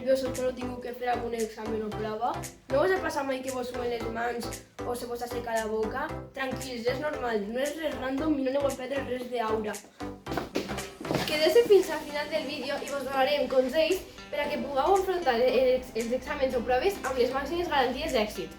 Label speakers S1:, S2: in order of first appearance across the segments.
S1: nerviosos quan heu tingut que fer algun examen o prova? No us ha passat mai que vos suen les mans o se vos asseca la boca? Tranquils, és normal, no és res random i no aneu a perdre res d'aura. Quedeu-se fins al final del vídeo i vos donarem consells per a que pugueu enfrontar els exàmens o proves amb les màximes garanties d'èxit.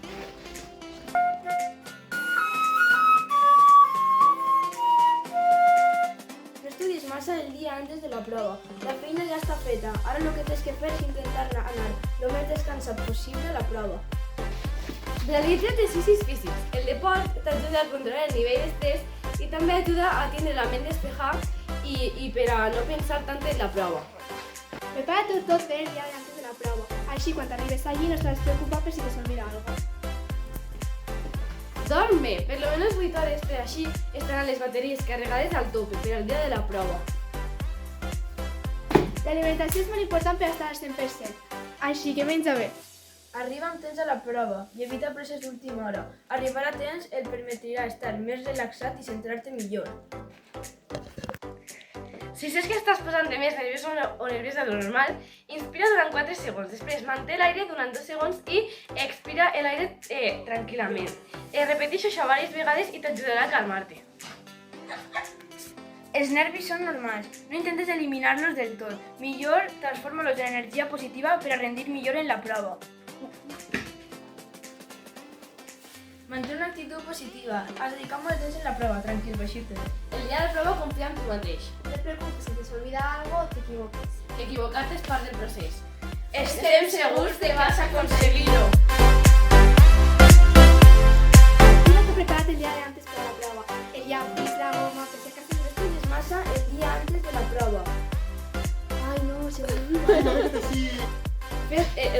S1: No estudis massa el dia antes de la prova. La feina ja està feta. Ara el que tens que fer és intentar anar el més descansat possible a la prova. Realitza exercicis físics. El deport t'ajuda a controlar el nivell d'estrès i també ajuda a tenir la ment despejada i per a no pensar tant en la prova.
S2: Prepara tot bé el dia antes de la prova. Així, quan arribes allí no estaràs preocupat per si te s'olvida alguna cosa.
S1: Dorm bé, per lo menos 8 hores, per així estaran les bateries carregades al tope per al dia de la prova.
S2: L'alimentació és molt important per estar al 100%, així que menja bé.
S1: Arriba amb temps a la prova i evita presses d'última hora. Arribar a temps et permetrà estar més relaxat i centrar-te millor. Si saps que estàs posant-te més nerviós o nerviosa de lo normal, inspira durant 4 segons, després manté l'aire durant 2 segons i expira l'aire tranquil·lament. Repeteixo això diverses vegades i t'ajudarà a calmar-te. Els nervis són normals, no intentes eliminar-los del tot. Millor transforma-los en energia positiva per a rendir millor en la prova. Mantén una actitud positiva. Has dedicat molt de temps en la prova, tranquil, baixir-te. El dia de la prova confia en tu mateix.
S2: No te preocupes, si te s'olvida algo, t'equivoques.
S1: Equivocar-te és part del procés. Estem segurs que vas aconseguir-ho.
S2: Tienes que prepararte el día de antes para la prueba. El lápiz, la goma, per si acaso
S1: No estudies massa el dia antes de la prova.
S2: Ay, no, se me olvida.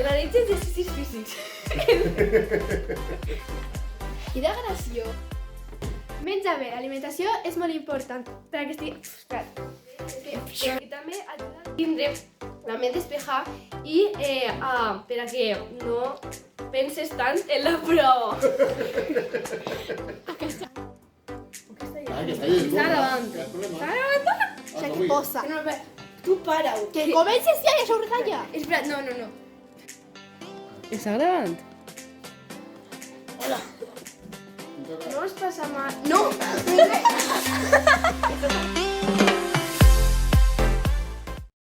S1: Realitza exercicis físics.
S2: Quina gràcia. Menja bé, l'alimentació és molt important per a que estigui...
S1: I també ajuda a tindre la ment despejada i per a que no penses tant en la prova.
S2: Aquesta
S1: Està gravant. Està gravant?
S2: ja que posa.
S1: No, tu para-ho.
S2: Que comences ja i això ho retalla.
S1: Espera, no. Està gravant?
S3: Hola.
S1: No es passa mal. No!